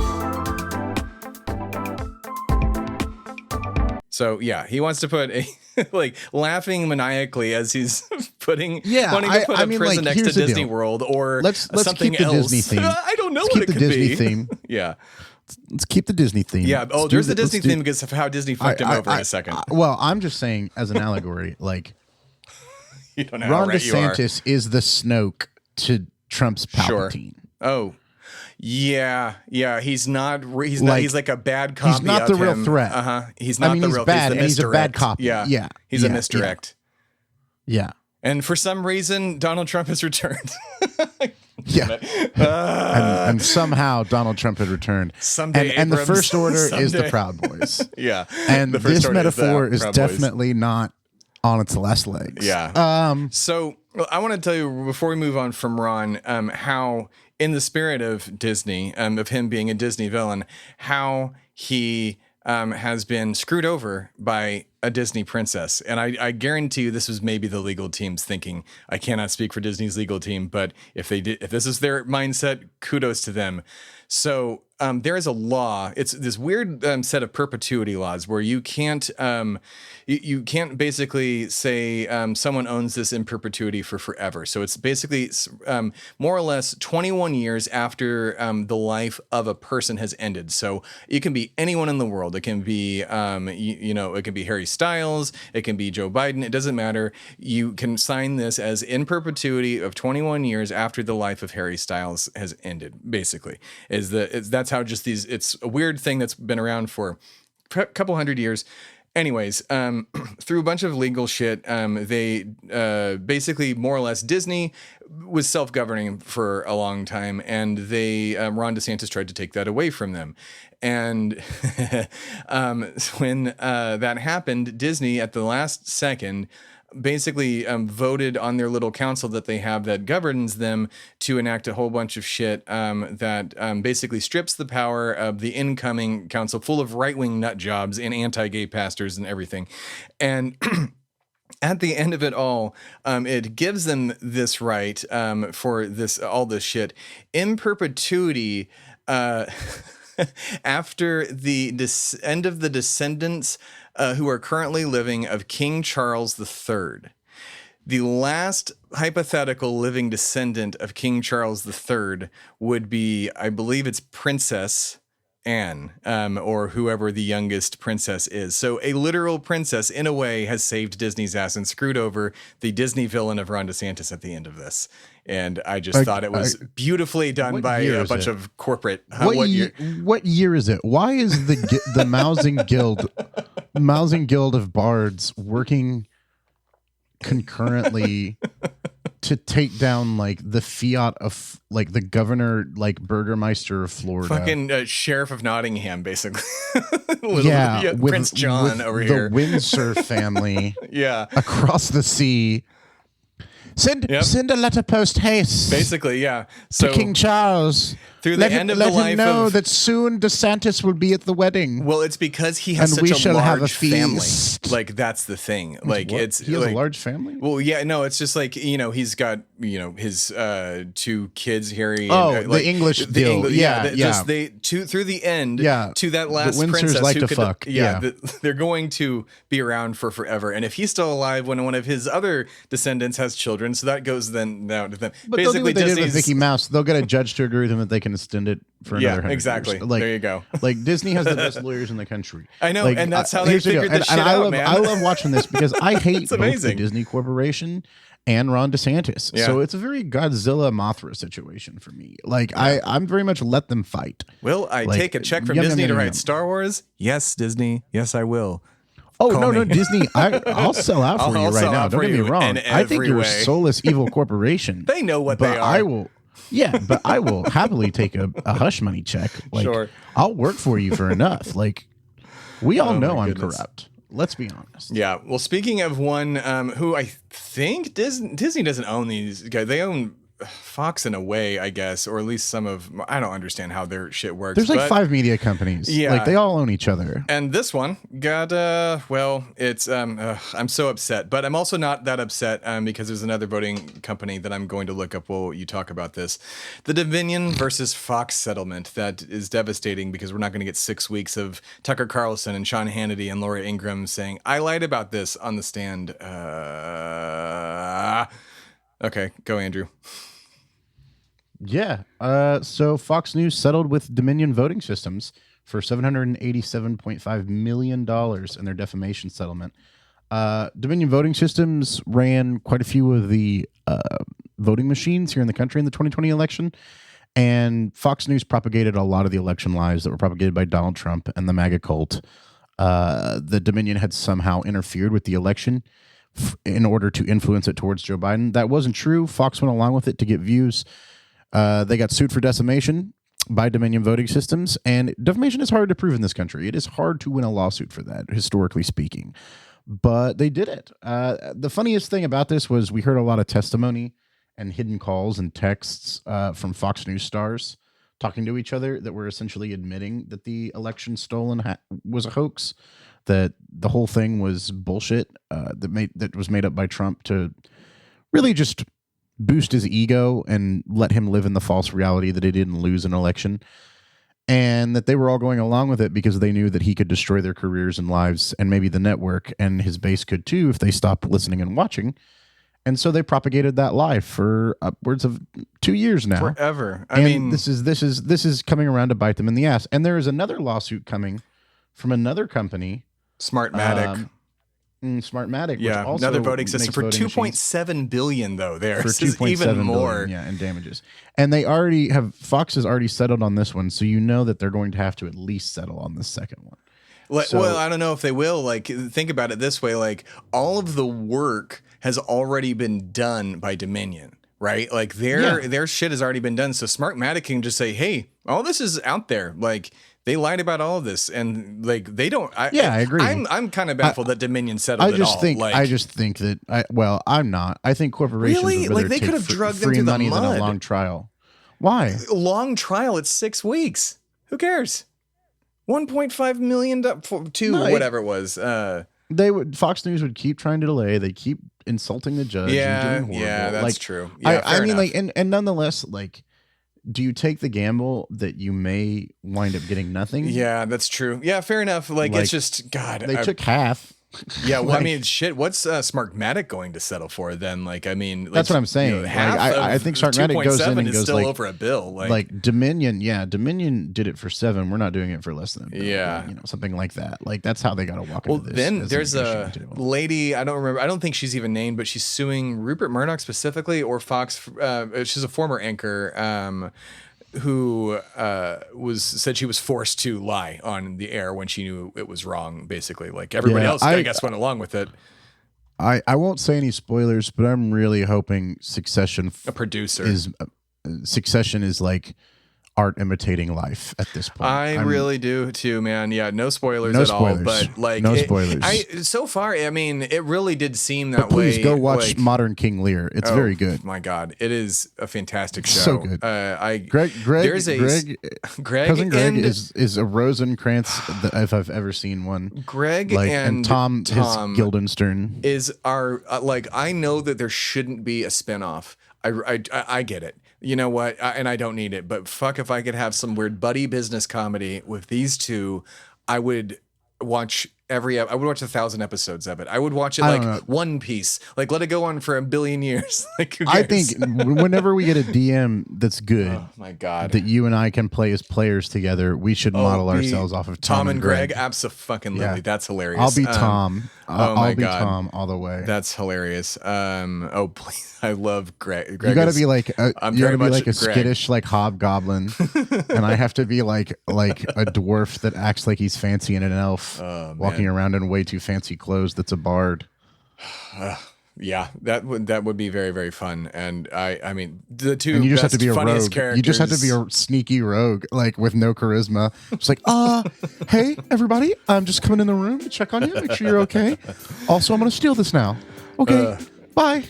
So yeah, he wants to put a like laughing maniacally as he's wanting to put a prison next to Disney World or let's something keep the else. Disney theme. I don't know Let's what keep it the could Disney be. theme. Yeah. Let's keep the Disney theme. Yeah. Oh, there's the Disney theme because of how Disney fucked him over in a second. Well, I'm just saying as an allegory, like You don't know Ron how right you are. DeSantis is the Snoke to Trump's Sure. Palpatine. Oh. Yeah. He's not. He's Like, he's like a bad copy. he's not the of real him. threat. He's not the he's real. bad, he's the and he's a bad misdirect. copy. Yeah. He's a misdirect. Yeah. And for some reason, Donald Trump has returned. Yeah. And somehow Donald Trump had returned. Someday, and the Abrams. first order is the Someday. Proud Boys. Yeah. And The first this order is the metaphor is Proud Boys. definitely not on its last legs. Yeah. So I want to tell you before we move on from Ron, how in the spirit of Disney, of him being a Disney villain, how he has been screwed over by a Disney princess. And I guarantee you this was maybe the legal team's thinking. I cannot speak for Disney's legal team, but if this is their mindset, kudos to them. So there is a law. It's this weird set of perpetuity laws where you can't you can't basically say someone owns this in perpetuity for forever. So it's basically more or less 21 years after the life of a person has ended. So it can be anyone in the world. It can be it can be Harry Styles. It can be Joe Biden. It doesn't matter. You can sign this as in perpetuity of 21 years after the life of Harry Styles has ended. Basically, that's how just these. It's a weird thing that's been around for a couple hundred years. Anyways, through a bunch of legal shit, they basically more or less Disney was self-governing for a long time, and they Ron DeSantis tried to take that away from them. And when that happened, Disney at the last second basically voted on their little council that they have that governs them to enact a whole bunch of shit that basically strips the power of the incoming council full of right-wing nut jobs and anti-gay pastors and everything. And at the end of it all, it gives them this right for all this shit in perpetuity after the end of the descendants who are currently living of King Charles III. The last hypothetical living descendant of King Charles III would be, I believe it's Princess Anne, or whoever the youngest princess is. So a literal princess, in a way, has saved Disney's ass and screwed over the Disney villain of Ron DeSantis at the end of this. And I just thought it was beautifully done by a bunch of corporate. What year is it? Why is the Mousing Guild of Bards working concurrently to take down like the fiat of like the governor, like Burgermeister of Florida, fucking sheriff of Nottingham, basically? with Prince John over here, the Windsor family, across the sea. Send a letter post haste. Basically, yeah. So to King Charles. Through the end of the life, let him know that soon DeSantis will be at the wedding. Well, it's because he has and such a large family. Feast. Like that's the thing. Like he has a large family. Well, yeah, no, it's just like he's got his 2 kids, Harry. The English deal. Just through the end. To that last the Windsors princess like who to fuck. They're going to be around for forever. And if he's still alive when one of his other descendants has children, so that goes then down to them. But basically, they'll do what they did with Mickey Mouse. They'll get a judge to agree with them that they can extend it for another 100 exactly. years. Like, there you go. Like Disney has the best lawyers in the country. I know, like, and that's how they figured this shit out, man. I love watching this because I hate both amazing. the Disney Corporation and Ron DeSantis. Yeah. So it's a very Godzilla Mothra situation for me. Like I'm very much let them fight. Will I take a check from Disney to write Star Wars? Yes, Disney. Yes, I will. Oh, no, Disney. I'll sell out for you right now. Don't get me wrong. I think you're a soulless evil corporation. They know what they are. I will. Yeah, but I will happily take a hush money check. Like, sure. I'll work for you for enough. Like, We all Oh, know my I'm goodness. corrupt. Let's be honest. Yeah. Well, speaking of one who I think Disney doesn't own these guys. They own Fox in a way, I guess, or at least some of. I don't understand how their shit works. There's like but, 5 media companies. Yeah. Like they all own each other. And this one got well, it's I'm so upset, but I'm also not that upset because there's another voting company that I'm going to look up while you talk about this. The Dominion versus Fox settlement that is devastating because we're not going to get 6 weeks of Tucker Carlson and Sean Hannity and Laura Ingraham saying, I lied about this on the stand. Okay, go Andrew. Yeah. So Fox News settled with Dominion Voting Systems for $787.5 million in their defamation settlement. Dominion Voting Systems ran quite a few of the voting machines here in the country in the 2020 election. And Fox News propagated a lot of the election lies that were propagated by Donald Trump and the MAGA cult. The Dominion had somehow interfered with the election in order to influence it towards Joe Biden. That wasn't true. Fox went along with it to get views. They got sued for defamation by Dominion Voting Systems, and defamation is hard to prove in this country. It is hard to win a lawsuit for that, historically speaking, but they did it. The funniest thing about this was we heard a lot of testimony and hidden calls and texts from Fox News stars talking to each other that were essentially admitting that the election stolen was a hoax, that the whole thing was bullshit, that was made up by Trump to really just boost his ego and let him live in the false reality that he didn't lose an election, and that they were all going along with it because they knew that he could destroy their careers and lives, and maybe the network and his base could too if they stopped listening and watching. And so they propagated that lie for upwards of 2 years now. Forever. I And mean, this is coming around to bite them in the ass. And there is another lawsuit coming from another company, Smartmatic. Smartmatic. Yeah, which also another voting system makes for voting machines. 2.7 billion though. There, For this is 2.7 even billion, more. yeah, in damages. And they already have, Fox has already settled on this one, so you know that they're going to have to at least settle on the second one. Well, I don't know if they will. Like, think about it this way: like, all of the work has already been done by Dominion, right? Like, their shit has already been done. So Smartmatic can just say, "Hey, all this is out there." Like, they lied about all of this, and like they don't. I agree. I'm kind of baffled that Dominion settled I just it all. think Like, I just think that I'm not. I think corporations Really? would rather Like, they take could have drugged them free through the money than a mud. long trial. Why? long trial. It's 6 weeks. Who cares? 1.5 million to whatever it was. Fox News would keep trying to delay. They keep insulting the judge. Yeah, and doing horrible. yeah, that's like, true. Yeah, I fair mean, enough. like, and nonetheless, like, do you take the gamble that you may wind up getting nothing? Yeah, that's true. Yeah, fair enough. Like it's just God. They took half. Yeah, well, I Like- mean, shit. What's Smartmatic going to settle for then? Like, I mean, That's what I'm saying. Like, I think Smartmatic goes in and is goes still like- over a bill. Like Dominion, Dominion did it for 7. We're not doing it for less than a bill. Yeah. Something like that. Like that's how they got to walk Well, into this. then as there's a negotiating table. lady, I don't remember, I don't think she's even named, but she's suing Rupert Murdoch specifically or Fox. She's a former anchor who said she was forced to lie on the air when she knew it was wrong, basically. Like everybody else, I guess, went along with it. I won't say any spoilers, but I'm really hoping Succession A producer. Succession is like art imitating life at this point. I'm really do too, man. Yeah, no spoilers No at all. spoilers. But like, No spoilers. So far, I mean, it really did seem that But please way. go watch like, Modern King Lear. It's oh, very good. My God, it is a fantastic show. So good. Greg, there's a Greg, cousin Greg and is a Rosencrantz if I've ever seen one. Greg Like and Tom his Guildenstern. is our like. I know that there shouldn't be a spinoff. I get it. You know what? And I don't need it. But fuck, if I could have some weird buddy business comedy with these two, I would watch I would watch 1,000 episodes of it. I would watch it like One Piece. Like let it go on for a billion years. Like who I cares? think whenever we get a DM that's good, Oh my God. that you and I can play as players together, we should model ourselves off of Tom and Greg. Abso-fucking-lutely. Yeah. That's hilarious. I'll be Tom. oh my I'll be God. Tom all the way. That's hilarious. Oh please, I love Greg. You got to be like I'm you got very to be much like a Greg. skittish like hobgoblin, and I have to be like a dwarf that acts like he's fancy and an elf Oh, walking around in way too fancy clothes. That's a bard. Yeah, that would be very, very fun. And I mean, the two And you just have best, to be a funniest rogue. characters. You just have to be a sneaky rogue, like with no charisma. It's like, hey, everybody, I'm just coming in the room to check on you, make sure you're okay. Also, I'm going to steal this now. Okay, bye.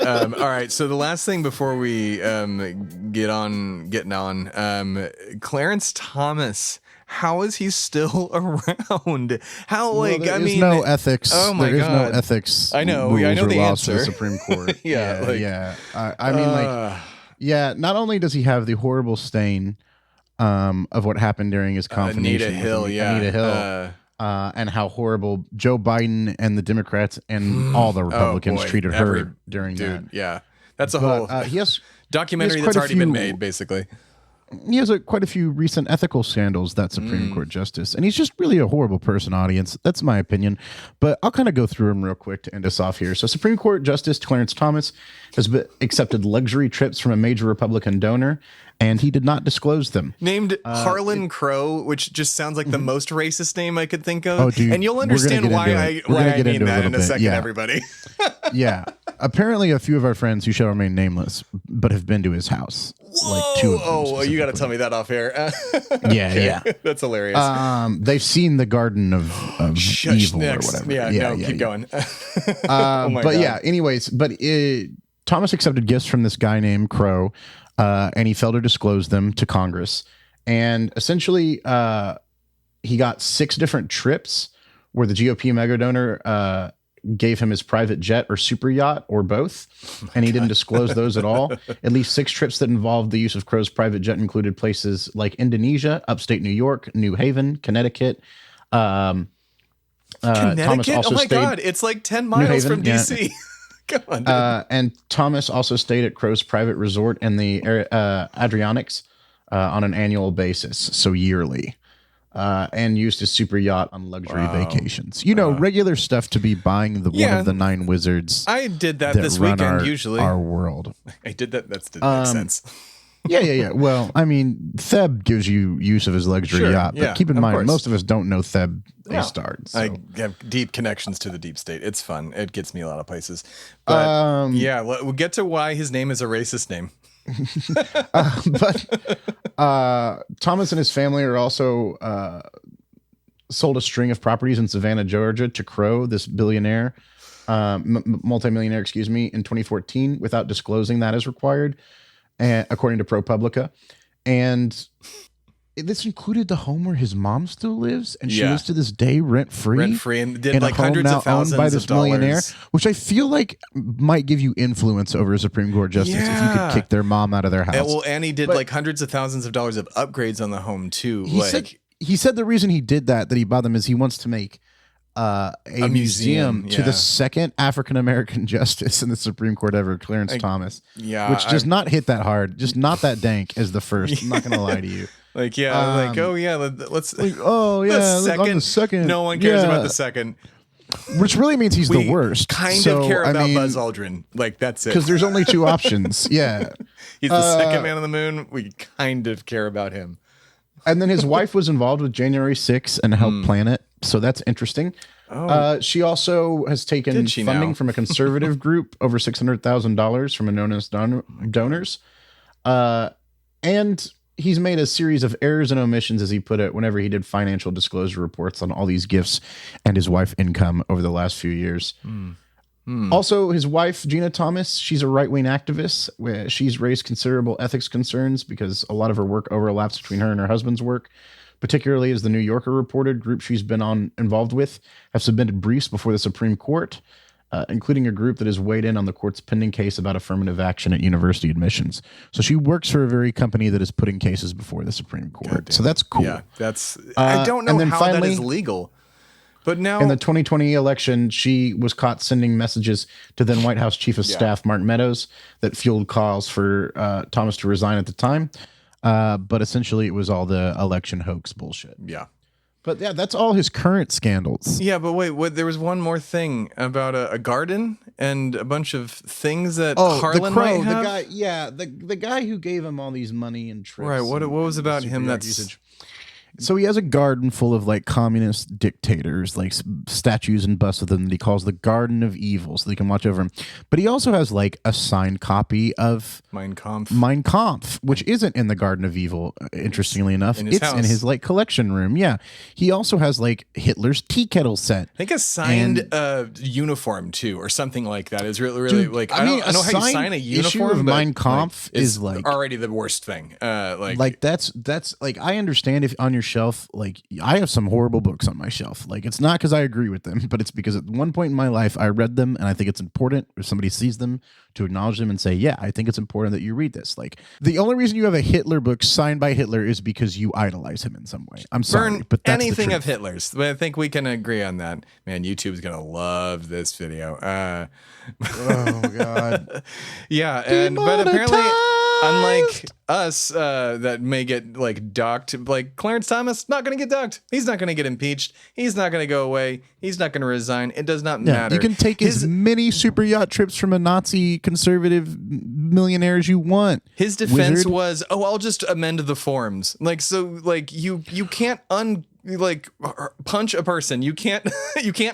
All right. So the last thing before we getting on, Clarence Thomas. How is he still around? How There is no ethics. Oh my there is God. no ethics. I know. Rules I know or the laws for answer. the Supreme Court. Yeah. I mean, yeah. Not only does he have the horrible stain of what happened during his confirmation, Anita Hill. Anita Hill. And how horrible Joe Biden and the Democrats and all the Republicans treated her during that. Yeah, that's a whole he has documentary he has that's quite a already been few- made, basically. He has quite a few recent ethical scandals, that Supreme Court justice, and he's just really a horrible person, audience. That's my opinion, but I'll kind of go through him real quick to end us off here. So Supreme Court Justice Clarence Thomas has accepted luxury trips from a major Republican donor, and he did not disclose them. Named Harlan Crow, which just sounds like the most racist name I could think of. Oh, dude, and you'll we're gonna understand get why into I it. We're gonna get mean into it a that in little a bit. second, Yeah. everybody. Yeah. Apparently, a few of our friends who shall remain nameless, but have been to his house. Like two of them. Oh, you got to tell me that off air. Yeah. That's hilarious. They've seen the Garden of Evil next. or whatever. Keep going. But God. yeah, anyways, Thomas accepted gifts from this guy named Crow, and he failed to disclose them to Congress. And essentially, he got 6 different trips where the GOP mega donor gave him his private jet or super yacht or both, and he didn't disclose those at all. At least 6 trips that involved the use of Crow's private jet included places like Indonesia, upstate New York, New Haven, Connecticut. Connecticut? Thomas also Oh my stayed, God, it's like 10 miles Haven, from DC. Come on, dude. and Thomas also stayed at Crow's private resort in the Adriatics on an annual basis, so yearly. And used his super yacht on luxury vacations. Regular stuff to be buying one of the 9 wizards. I did that that this run weekend, our, usually. our world. I did that. That didn't make sense. Yeah. Well, I mean, Theb gives you use of his luxury Sure, yacht, but yeah, keep in of mind, course. most of us don't know Theb starred. So. I have deep connections to the deep state. It's fun. It gets me a lot of places. But we'll get to why his name is a racist name. But Thomas and his family are also sold a string of properties in Savannah, Georgia to Crow, this billionaire, multimillionaire, in 2014 without disclosing that as required, according to ProPublica. And this included the home where his mom still lives, and she lives to this day rent-free. Rent-free, and did in like a home hundreds now of thousands owned by this of dollars. millionaire, which I feel like might give you influence over a Supreme Court justice if you could kick their mom out of their house. And he did like hundreds of thousands of dollars of upgrades on the home too. He said the reason he did that he bought them is he wants to make a museum to the second African American justice in the Supreme Court ever, Clarence Thomas. Yeah, which does not hit that hard, just not that dank as the first. I'm not gonna lie to you. Let's. The second. No one cares about the second. Which really means he's the worst. Kind of care about Buzz Aldrin. Like that's it. Because there's only 2 options. Yeah, he's the second man on the moon. We kind of care about him. And then his wife was involved with January 6th and helped plan it. So that's interesting. She also has taken funding from a conservative group, over $600,000 from anonymous donors. And he's made a series of errors and omissions, as he put it, whenever he did financial disclosure reports on all these gifts and his wife's income over the last few years. Also, his wife, Gina Thomas, she's a right-wing activist. Where she's raised considerable ethics concerns because a lot of her work overlaps between her and her husband's work, particularly as the New Yorker reported. Group she's been involved with have submitted briefs before the Supreme Court, including a group that has weighed in on the court's pending case about affirmative action at university admissions. So she works for a very company that is putting cases before the Supreme Court. So that's cool. Yeah, that's. I don't know how that is legal. But now, in the 2020 election, she was caught sending messages to then White House Chief of Staff Mark Meadows that fueled calls for Thomas to resign at the time. But essentially, it was all the election hoax bullshit. Yeah. But yeah, that's all his current scandals. Yeah, but wait, there was one more thing about a garden and a bunch of things that Harlan the Crow, might have. The guy who gave him all these money and trips. Right. What was about him? That's usage. So he has a garden full of like communist dictators, like statues and busts of them that he calls the Garden of Evil, so they can watch over him. But he also has like a signed copy of Mein Kampf, which isn't in the Garden of Evil. Interestingly enough, it's house. in his like collection room. Yeah, he also has like Hitler's tea kettle set. I think a signed uniform too, or something like that is really Dude, like I know how you sign a uniform. Issue of but, Mein Kampf like, is like already the worst thing. Like that's like I understand if on your shelf, like I have some horrible books on my shelf. Like it's not because I agree with them, but it's because at one point in my life I read them and I think it's important if somebody sees them to acknowledge them and say, yeah, I think it's important that you read this. Like the only reason you have a Hitler book signed by Hitler is because you idolize him in some way. I'm sorry, but that's anything the of Hitler's. But I think we can agree on that. Man, YouTube's gonna love this video. Oh God. Yeah, but apparently, unlike us, that may get like docked, like Clarence Thomas, not gonna get docked. He's not gonna get impeached. He's not gonna go away. He's not gonna resign. It does not matter. You can take as many super yacht trips from a Nazi conservative millionaire as you want. His defense was, "Oh, I'll just amend the forms." Like so, like you can't punch a person. You can't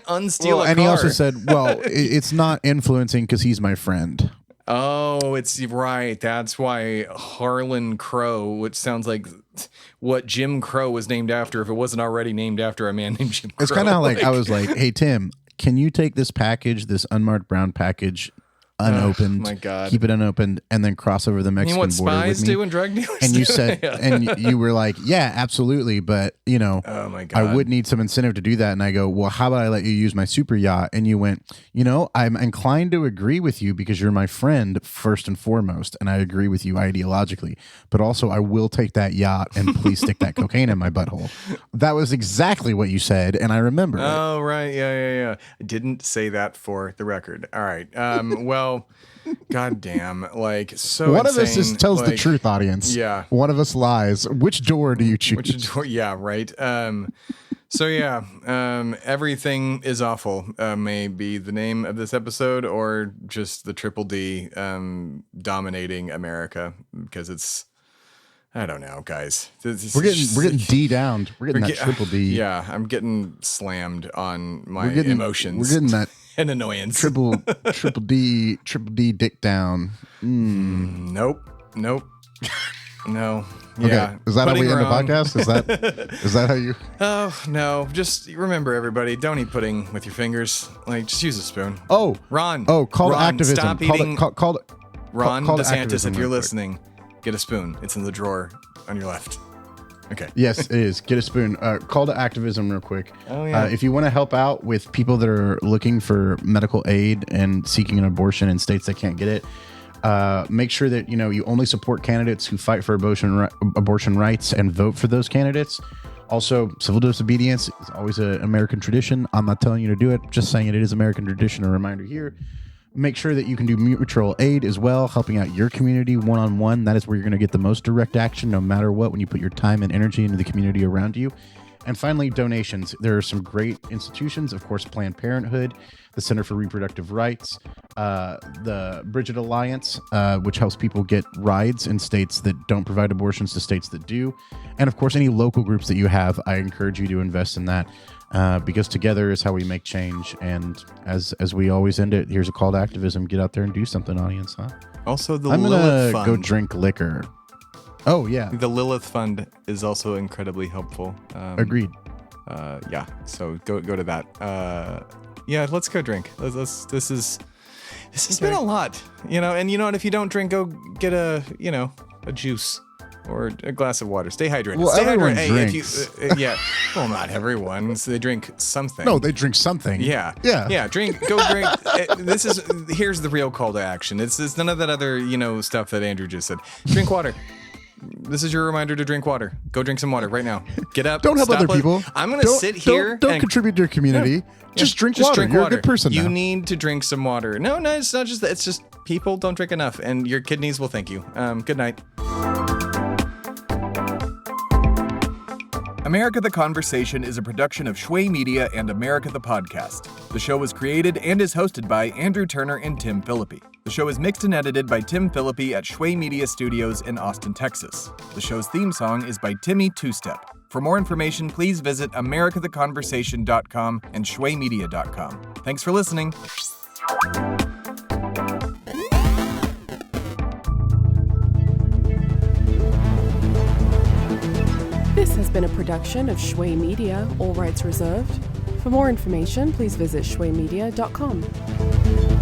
unsteal a car. And he also said, "Well, it's not influencing because he's my friend." Oh, it's right. That's why Harlan Crow, which sounds like what Jim Crow was named after if it wasn't already named after a man named Jim Crow. It's kind of like I was like, "Hey Tim, can you take this package, this unmarked brown package, unopened, my God. keep it unopened, and then cross over the Mexican border spies with me?" do and drug dealers and you do? said, Yeah. and you were like, "Yeah, absolutely," but you know, Oh my God. I would need some incentive to do that. And I go, "Well, how about I let you use my super yacht?" And you went, "You know, I'm inclined to agree with you because you're my friend first and foremost, and I agree with you ideologically, but also I will take that yacht and please stick that cocaine in my butthole." That was exactly what you said, and I remember it. Oh, right. Yeah. I didn't say that for the record. All right. Well, goddamn. Like, so One of us insane. tells the Like, truth, audience. Yeah. One of us lies. Which door do you choose? Which door? Yeah, right. So yeah, everything is awful. May be the name of this episode, or just the Triple D dominating America, because it's. I don't know, guys. We're getting D downed. We're getting that triple D. Yeah, I'm getting slammed on my emotions. We're getting that and annoyance. triple D dick down. Nope. No. Okay. Yeah. Is that how we end the wrong. podcast? Is that how you? Oh no! Just remember, everybody, don't eat pudding with your fingers. Like, just use a spoon. Oh, Ron. Oh, call to Ron, activism. Stop eating. Ron call to DeSantis, activism if you're real quick. listening, get a spoon. It's in the drawer on your left. Okay. Yes, it is. Get a spoon. Call to activism real quick. Oh, yeah. If you want to help out with people that are looking for medical aid and seeking an abortion in states that can't get it, make sure that you only support candidates who fight for abortion rights and vote for those candidates. Also, civil disobedience is always an American tradition. I'm not telling you to do it, just saying it is American tradition. A reminder here. Make sure that you can do mutual aid as well, helping out your community one-on-one. That is where you're going to get the most direct action, no matter what, when you put your time and energy into the community around you. And finally, donations. There are some great institutions, of course, Planned Parenthood, the Center for Reproductive Rights, the Bridget Alliance, which helps people get rides in states that don't provide abortions to states that do. And of course, any local groups that you have, I encourage you to invest in that. Because together is how we make change. And as we always end it, here's a call to activism. Get out there and do something, audience, huh? Also, the I'm Lilith gonna Fund. go drink liquor. Oh, yeah. The Lilith Fund is also incredibly helpful. Agreed. Yeah, so go to that. Yeah, let's go drink. This has been a lot, and you know what? If you don't drink, go get a juice or a glass of water. Stay hydrated. Well, Stay everyone hydrated. drinks. Yeah. Well, not everyone. So they drink something. No, they drink something. Yeah. Yeah. Drink. Go drink. Here's the real call to action. It's none of that other stuff that Andrew just said. Drink water. This is your reminder to drink water. Go drink some water right now. Get up. Don't help stop other people. I'm gonna sit here. Don't and contribute to your community. Just drink water. You're a good person You now. need to drink some water. No, it's not just that. It's just people don't drink enough, and your kidneys will thank you. Good night. America the Conversation is a production of Shway Media and America the Podcast. The show was created and is hosted by Andrew Turner and Tim Philippi. The show is mixed and edited by Tim Philippi at Shway Media Studios in Austin, Texas. The show's theme song is by Timmy Two Step. For more information, please visit americatheconversation.com and shwaymedia.com. Thanks for listening. This has been a production of Shway Media, all rights reserved. For more information, please visit shwaymedia.com.